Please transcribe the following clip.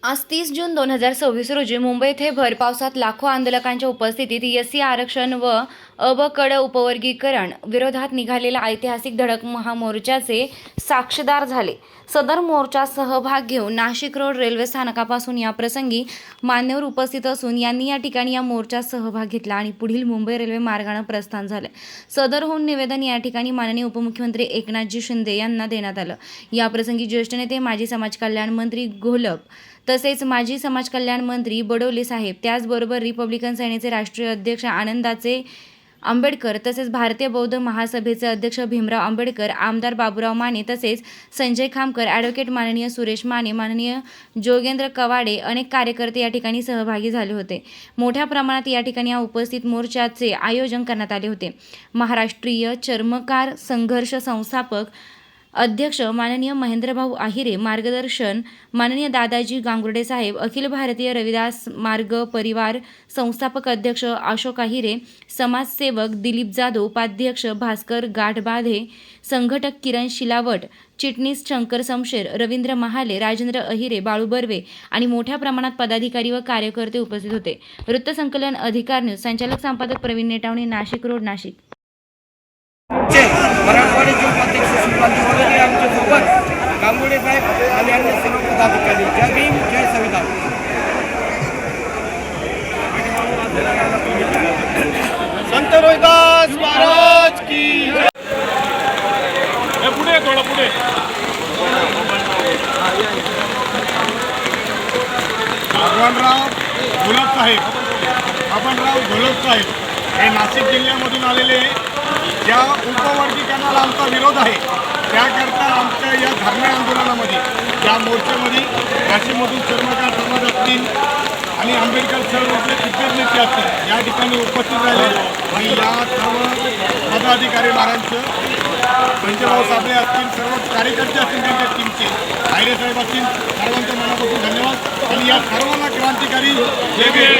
आज 30 जून 2026 रोजी मुंबई येथे भर पावसात लाखो आंदोलकांच्या उपस्थितीत एससी आरक्षण व अब कडे उपवर्गीकरण विरोधात निघालेल्या ऐतिहासिक धडक महामोर्चाचे साक्षीदार झाले. सदर मोर्चात सहभाग घेऊन नाशिक रोड रेल्वे स्थानकापासून या प्रसंगी मान्यवर उपस्थित असून यांनी या ठिकाणी या मोर्चात सहभाग घेतला आणि पुढील मुंबई रेल्वे मार्गाने प्रस्थान झाले. सदरहून निवेदन या ठिकाणी माननीय उपमुख्यमंत्री एकनाथजी शिंदे यांना देण्यात आलं. या प्रसंगी ज्येष्ठ नेते माजी समाज कल्याण मंत्री घोलप तसेच माजी समाज कल्याण मंत्री बडोले साहेब, त्याचबरोबर रिपब्लिकन सेनेचे राष्ट्रीय अध्यक्ष आनंदाचे आंबेडकर तसेच भारतीय बौद्ध महासभेचे अध्यक्ष भीमराव आंबेडकर, आमदार बाबूराव माने तसेच संजय खामकर, ॲडव्होकेट माननीय सुरेश माने, माननीय जोगेंद्र कवाडे अनेक कार्यकर्ते या ठिकाणी सहभागी झाले होते. मोठ्या प्रमाणात या ठिकाणी या उपस्थित मोर्चाचे आयोजन करण्यात आले होते. महाराष्ट्रीय चर्मकार संघर्ष संस्थापक अध्यक्ष माननीय महेंद्रभाऊ आहिरे, मार्गदर्शन माननीय दादाजी गांगुर्डे साहेब, अखिल भारतीय रविदास मार्ग परिवार संस्थापक अध्यक्ष अशोक आहिरे, समाजसेवक दिलीप जाधव, उपाध्यक्ष भास्कर गाढबाधे, संघटक किरण शिलावट, चिटणीस शंकर समशेर, रवींद्र महाले, राजेंद्र अहिरे, बाळू बर्वे आणि मोठ्या प्रमाणात पदाधिकारी व कार्यकर्ते उपस्थित होते. वृत्तसंकलन अधिकार न्यूज, संचालक संपादक प्रवीण नेटावणे, नाशिक रोड, नाशिक. मराठवाडी जिल्हाध्यक्ष सुशांत मोरे आमच्या सोबत गांगुर्डे साहेब आणि अन्य सर्व पदाधिकारी. जय भीम, जय संविधान. संत रोहिदास महाराज की पुढे थोडं पुढे. भगवानराव घोलप साहेब हे नाशिक जिल्ह्यामधून आलेले. ज्या उपवर्गीकरणाला आमचा विरोध आहे त्याकरता आमच्या या धरणे आंदोलनामध्ये या मोर्चामध्ये नाशिकमधून चर्मकार समाज असतील आणि आंबेडकर सर्वचे इतर नेते असतील या ठिकाणी उपस्थित राहिले आणि या सर्व पदाधिकारी महाराजांचं संजयभाऊ साबळे असतील, सर्व कार्यकर्ते असतील, त्यांच्या टीमचे आहिरे साहेब असतील, सर्वांच्या मनापासून धन्यवाद आणि या सर्वांना क्रांतिकारी जय भीम.